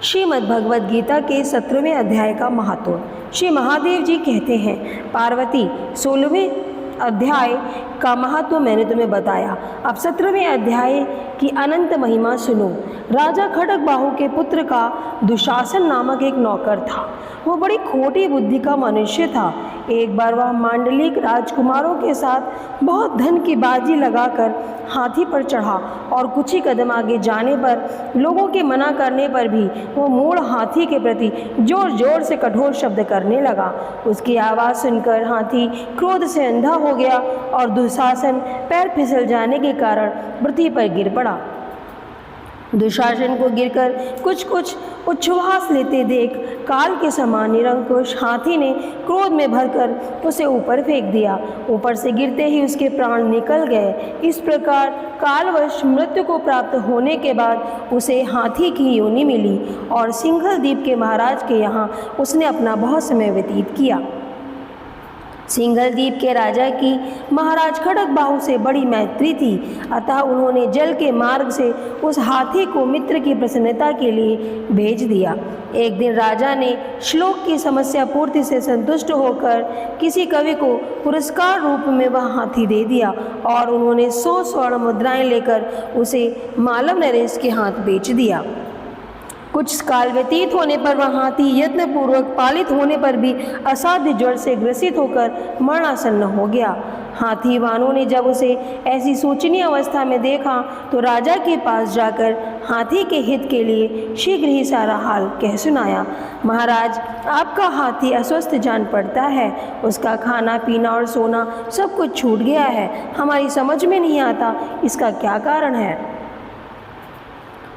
श्रीमद् भगवद गीता के 17वें अध्याय का महत्व। श्री महादेव जी कहते हैं, पार्वती 16वें अध्याय का महत्व मैंने तुम्हें बताया। अब 17वें अध्याय की अनंत महिमा सुनो। राजा खड्गबाहु के पुत्र का दुशासन नामक एक नौकर था। वो बड़ी खोटी बुद्धि का मनुष्य था। एक बार वह मांडलिक राजकुमारों के साथ बहुत धन की बाजी लगाकर हाथी पर चढ़ा और कुछ ही कदम आगे जाने पर लोगों के मना करने पर भी वो मूढ़ हाथी के प्रति जोर जोर से कठोर शब्द करने लगा। उसकी आवाज़ सुनकर हाथी क्रोध से अंधा हो गया और दुशासन पैर फिसल जाने के कारण पृथ्वी पर गिर पड़ा। दुशासन को गिरकर कुछ उच्छ्वास लेते देख काल के समान निरंकुश हाथी ने क्रोध में भरकर उसे ऊपर फेंक दिया। ऊपर से गिरते ही उसके प्राण निकल गए। इस प्रकार कालवश मृत्यु को प्राप्त होने के बाद उसे हाथी की योनि मिली और सिंघल द्वीप के महाराज के यहाँ उसने अपना बहुत समय व्यतीत किया। सिंघल द्वीप के राजा की महाराज खड्गबाहु से बड़ी मैत्री थी, अतः उन्होंने जल के मार्ग से उस हाथी को मित्र की प्रसन्नता के लिए भेज दिया। एक दिन राजा ने श्लोक की समस्या पूर्ति से संतुष्ट होकर किसी कवि को पुरस्कार रूप में वह हाथी दे दिया और उन्होंने 100 स्वर्ण मुद्राएं लेकर उसे मालव नरेश के हाथ बेच दिया। कुछ काल व्यतीत होने पर वह हाथी यत्नपूर्वक पालित होने पर भी असाध्य ज्वर से ग्रसित होकर मरणासन्न हो गया। हाथी वानों ने जब उसे ऐसी शोचनीय अवस्था में देखा तो राजा के पास जाकर हाथी के हित के लिए शीघ्र ही सारा हाल कह सुनाया। महाराज, आपका हाथी अस्वस्थ जान पड़ता है। उसका खाना पीना और सोना सब कुछ छूट गया है। हमारी समझ में नहीं आता इसका क्या कारण है।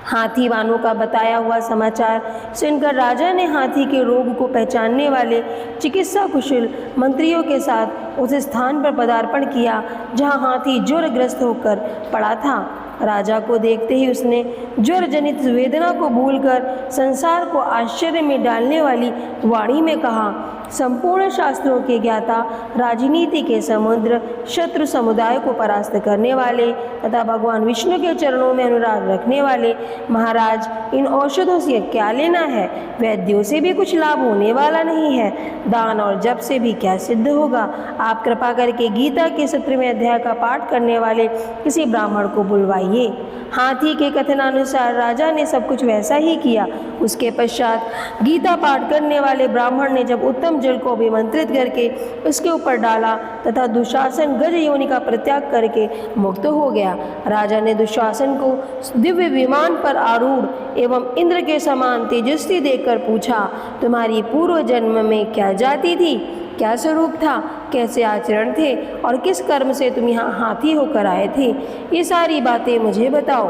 हाथी वानों का बताया हुआ समाचार सुनकर राजा ने हाथी के रोग को पहचानने वाले चिकित्सा कुशल मंत्रियों के साथ उस स्थान पर पदार्पण किया जहां हाथी ज्वरग्रस्त होकर पड़ा था। राजा को देखते ही उसने ज्वर जनित वेदना को भूलकर संसार को आश्चर्य में डालने वाली वाणी में कहा, संपूर्ण शास्त्रों के ज्ञाता, राजनीति के समुद्र, शत्रु समुदाय को परास्त करने वाले तथा भगवान विष्णु के चरणों में अनुराग रखने वाले महाराज, इन औषधों से क्या लेना है? वैद्यों से भी कुछ लाभ होने वाला नहीं है। दान और जप से भी क्या सिद्ध होगा? आप कृपा करके गीता के 17वें अध्याय का पाठ करने वाले किसी ब्राह्मण को बुलवाइए। हाथी के कथनानुसार राजा ने सब कुछ वैसा ही किया। उसके पश्चात गीता पाठ करने वाले ब्राह्मण ने जब उत्तम जल को अभिमंत्रित करके उसके ऊपर डाला तथा दुशासन गज योनि का परित्याग करके मुक्त हो गया। राजा ने दुशासन को दिव्य विमान पर आरूढ़ एवं इंद्र के समान तेजस्वी देखकर पूछा, तुम्हारी पूर्व जन्म में क्या जाति थी, क्या स्वरूप था, कैसे आचरण थे और किस कर्म से तुम यहाँ हाथी होकर आए थे? ये सारी बातें मुझे बताओ।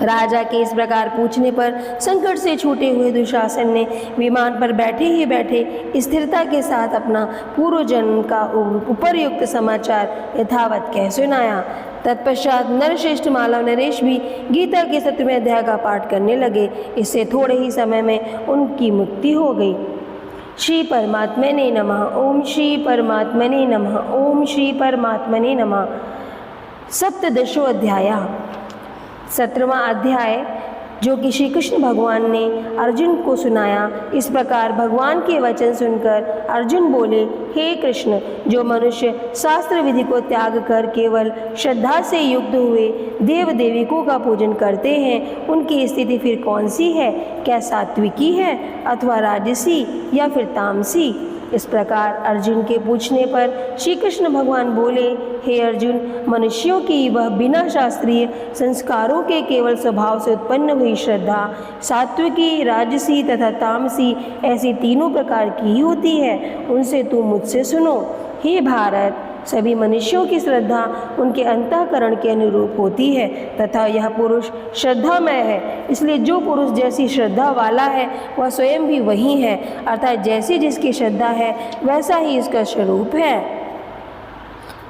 राजा के इस प्रकार पूछने पर संकट से छूटे हुए दुशासन ने विमान पर बैठे ही बैठे स्थिरता के साथ अपना पूर्व जन्म का उपर्युक्त समाचार यथावत कह सुनाया। तत्पश्चात नरश्रेष्ठ मालव नरेश भी गीता के 17वें अध्याय का पाठ करने लगे। इससे थोड़े ही समय में उनकी मुक्ति हो गई। श्री परमात्मने नमः। ओम श्री परमात्मने नमः। ओम श्री परमात्मने नमः। सप्तदशो अध्याय। 17वां अध्याय जो कि श्री कृष्ण भगवान ने अर्जुन को सुनाया। इस प्रकार भगवान के वचन सुनकर अर्जुन बोले, हे कृष्ण, जो मनुष्य शास्त्र विधि को त्याग कर केवल श्रद्धा से युक्त हुए देव देविकों का पूजन करते हैं, उनकी स्थिति फिर कौन सी है? क्या सात्विकी है अथवा राजसी या फिर तामसी? इस प्रकार अर्जुन के पूछने पर श्री कृष्ण भगवान बोले, हे अर्जुन, मनुष्यों की वह बिना शास्त्रीय संस्कारों के केवल स्वभाव से उत्पन्न हुई श्रद्धा सात्विकी, राजसी तथा तामसी ऐसी तीनों प्रकार की ही होती है। उनसे तू मुझसे सुनो। हे भारत, सभी मनुष्यों की श्रद्धा उनके अंतःकरण के अनुरूप होती है तथा यह पुरुष श्रद्धामय है। इसलिए जो पुरुष जैसी श्रद्धा वाला है वह स्वयं भी वही है, अर्थात जैसी जिसकी श्रद्धा है वैसा ही इसका स्वरूप है।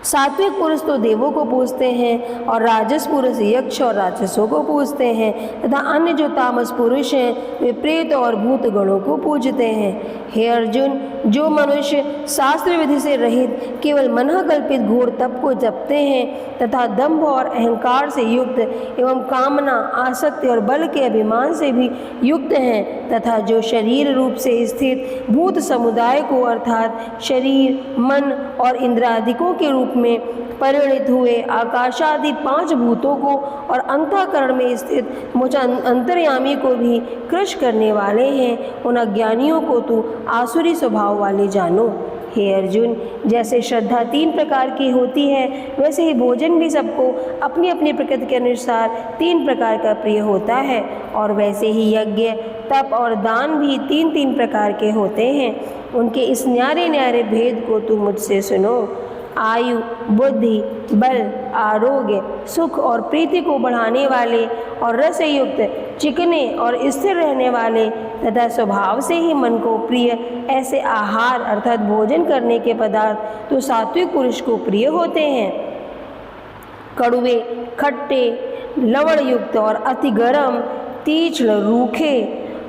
सात्विक पुरुष तो देवों को पूजते हैं और राजस पुरुष यक्ष और राक्षसों को पूजते हैं तथा अन्य जो तामस पुरुष हैं वे प्रेत और भूत गणों को पूजते हैं। हे अर्जुन, जो मनुष्य शास्त्र विधि से रहित केवल मनः कल्पित घोर तप को जपते हैं तथा दंभ और अहंकार से युक्त एवं कामना, आसक्ति और बल के अभिमान से भी युक्त हैं तथा जो शरीर रूप से स्थित भूत समुदाय को अर्थात शरीर, मन और इंद्रादिकों के रूप में परिणित हुए आकाशादि 5 भूतों को और अंतःकरण में स्थित मुझ अंतर्यामी को भी कृश करने वाले हैं, उन अज्ञानियों को तू आसुरी स्वभाव वाले जानो। हे अर्जुन, जैसे श्रद्धा 3 प्रकार की होती है वैसे ही भोजन भी सबको अपनी अपनी प्रकृति के अनुसार 3 प्रकार का प्रिय होता है और वैसे ही यज्ञ, तप और दान भी 3-3 प्रकार के होते हैं। उनके इस न्यारे न्यारे भेद को तू मुझसे सुनो। आयु, बुद्धि, बल, आरोग्य, सुख और प्रीति को बढ़ाने वाले और रस युक्त, चिकने और स्थिर रहने वाले तथा स्वभाव से ही मन को प्रिय ऐसे आहार अर्थात भोजन करने के पदार्थ तो सात्विक पुरुष को प्रिय होते हैं। कड़वे, खट्टे, लवण युक्त और अति गर्म, तीक्ष्ण, रूखे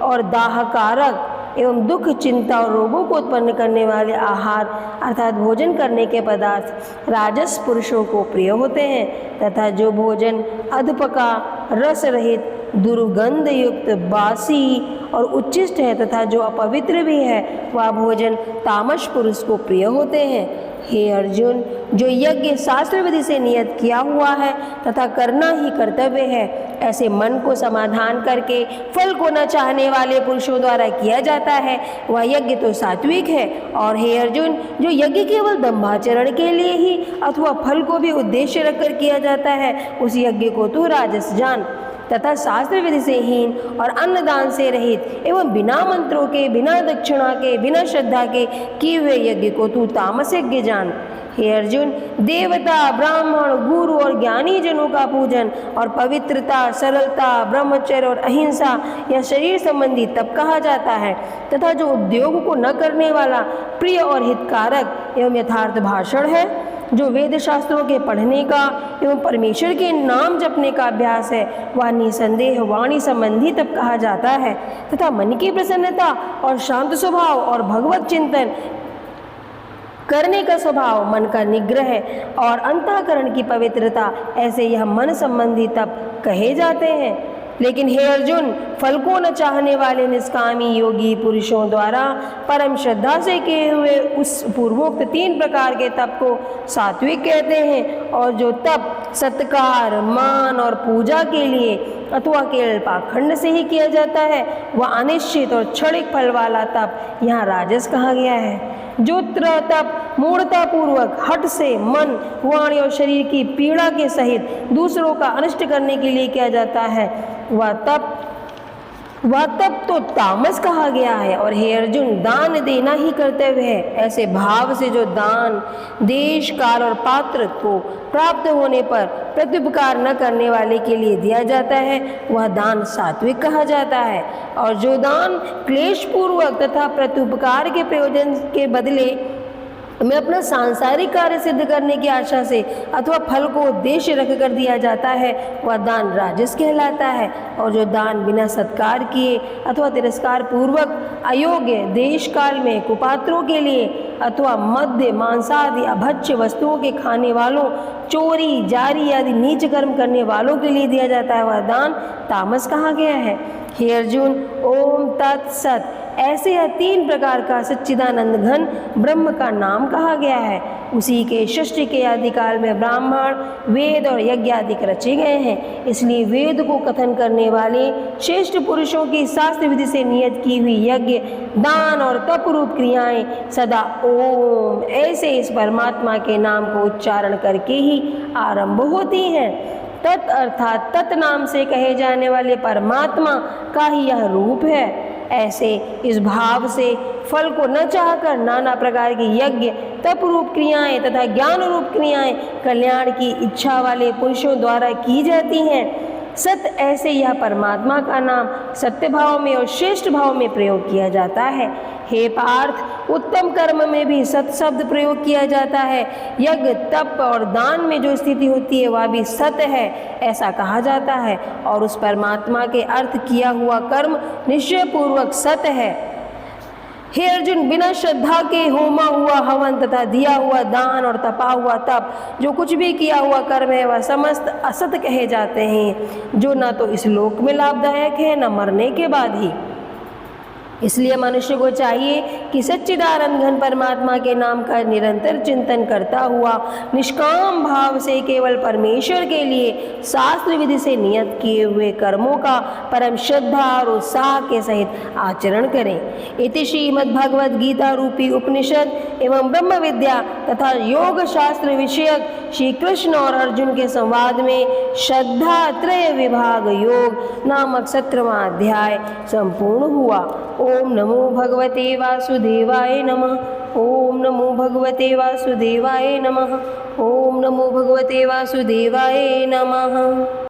और दाहकारक एवं दुख, चिंता और रोगों को उत्पन्न करने वाले आहार अर्थात भोजन करने के पदार्थ राजस पुरुषों को प्रिय होते हैं तथा जो भोजन अधपका, रस रहित, दुर्गंध युक्त, बासी और उच्छिष्ट है तथा जो अपवित्र भी है वह भोजन तामस पुरुष को प्रिय होते हैं। हे अर्जुन, जो यज्ञ शास्त्र विधि से नियत किया हुआ है तथा करना ही कर्तव्य है ऐसे मन को समाधान करके फल को न चाहने वाले पुरुषों द्वारा किया जाता है वह यज्ञ तो सात्विक है। और हे अर्जुन, जो यज्ञ केवल दंभाचरण के लिए ही अथवा फल को भी उद्देश्य रखकर किया जाता है उस यज्ञ को तू राजस जान तथा शास्त्र विधि से हीन और अन्नदान से रहित एवं बिना मंत्रों के, बिना दक्षिणा के, बिना श्रद्धा के किए हुए यज्ञ को तू तामस यज्ञ जान। हे अर्जुन, देवता, ब्राह्मण, गुरु और ज्ञानी जनों का पूजन और पवित्रता, सरलता, ब्रह्मचर्य और अहिंसा या शरीर संबंधी तप कहा जाता है तथा जो उद्योग को न करने वाला प्रिय और हितकारक एवं यथार्थ भाषण है, जो वेद शास्त्रों के पढ़ने का एवं परमेश्वर के नाम जपने का अभ्यास है वह निसंदेह वाणी संबंधी तप कहा जाता है तथा मन की प्रसन्नता और शांत स्वभाव और भगवत चिंतन करने का स्वभाव, मन का निग्रह और अंतःकरण की पवित्रता ऐसे यह मन संबंधी तप कहे जाते हैं। लेकिन हे अर्जुन, फल को न चाहने वाले निष्कामी योगी पुरुषों द्वारा परम श्रद्धा से किए हुए उस पूर्वोक्त 3 प्रकार के तप को सात्विक कहते हैं और जो तप सत्कार, मान और पूजा के लिए अथवा केवल पाखंड से ही किया जाता है वह अनिश्चित और क्षणिक फल वाला तप यहाँ राजस कहा गया है। जो तप मूढ़ता पूर्वक हठ से मन, वाणी और शरीर की पीड़ा के सहित दूसरों का अनिष्ट करने के लिए किया जाता है वह तप तो तामस कहा गया है। और हे अर्जुन, दान देना ही कर्तव्य है ऐसे भाव से जो दान देश, काल और पात्र को प्राप्त होने पर प्रत्युपकार न करने वाले के लिए दिया जाता है वह दान सात्विक कहा जाता है। और जो दान क्लेश पूर्वक तथा प्रत्युपकार के प्रयोजन के बदले में अपना सांसारिक कार्य सिद्ध करने की आशा से अथवा फल को उद्देश्य रख कर दिया जाता है वह दान राजस कहलाता है। और जो दान बिना सत्कार किए अथवा तिरस्कार पूर्वक अयोग्य, देश काल में कुपात्रों के लिए अथवा मद्य, मांसादि अभक्ष्य वस्तुओं के खाने वालों, चोरी, जारी आदि नीच कर्म करने वालों के लिए दिया जाता है वह दान तामस कहा गया है। हे अर्जुन, ओम तत्सत ऐसे यह 3 प्रकार का सच्चिदानंद घन ब्रह्म का नाम कहा गया है। उसी के सृष्टि के आदिकाल में ब्राह्मण, वेद और यज्ञ आदि रचे गए हैं। इसलिए वेद को कथन करने वाले श्रेष्ठ पुरुषों की शास्त्र विधि से नियत की हुई यज्ञ, दान और तप रूप क्रियाएं सदा ओम ऐसे इस परमात्मा के नाम को उच्चारण करके ही आरंभ होती हैं। तत् अर्थात तत् नाम से कहे जाने वाले परमात्मा का ही यह रूप है। ऐसे इस भाव से फल को न चाहकर नाना प्रकार की यज्ञ, तप रूप क्रियाएं तथा ज्ञान रूप क्रियाएं कल्याण की इच्छा वाले पुरुषों द्वारा की जाती हैं। सत ऐसे यह परमात्मा का नाम सत्य भाव में और श्रेष्ठ भाव में प्रयोग किया जाता है। हे पार्थ, उत्तम कर्म में भी सत शब्द प्रयोग किया जाता है। यज्ञ, तप और दान में जो स्थिति होती है वह भी सत है, ऐसा कहा जाता है। और उस परमात्मा के अर्थ किया हुआ कर्म निश्चय पूर्वक सत है। हे अर्जुन, बिना श्रद्धा के होमा हुआ हवन तथा दिया हुआ दान और तपा हुआ तप, जो कुछ भी किया हुआ कर्म है वह समस्त असत कहे जाते हैं, जो न तो इस लोक में लाभदायक है न मरने के बाद ही। इसलिए मनुष्य को चाहिए कि सच्चिदानंद घन परमात्मा के नाम का निरंतर चिंतन करता हुआ निष्काम भाव से केवल परमेश्वर के लिए शास्त्र विधि से नियत किए हुए कर्मों का परम श्रद्धा और उत्साह के सहित आचरण करें। इति श्रीमद् भगवद गीता रूपी उपनिषद एवं ब्रह्म विद्या तथा योग शास्त्र विषयक श्री कृष्ण और अर्जुन के संवाद में श्रद्धा त्रय विभाग योग नामक 17वां अध्याय संपूर्ण हुआ। ओम नमो भगवते वासुदेवाय नमः। ओम नमो भगवते वासुदेवाय नमः। ओम नमो भगवते वासुदेवाय नमः।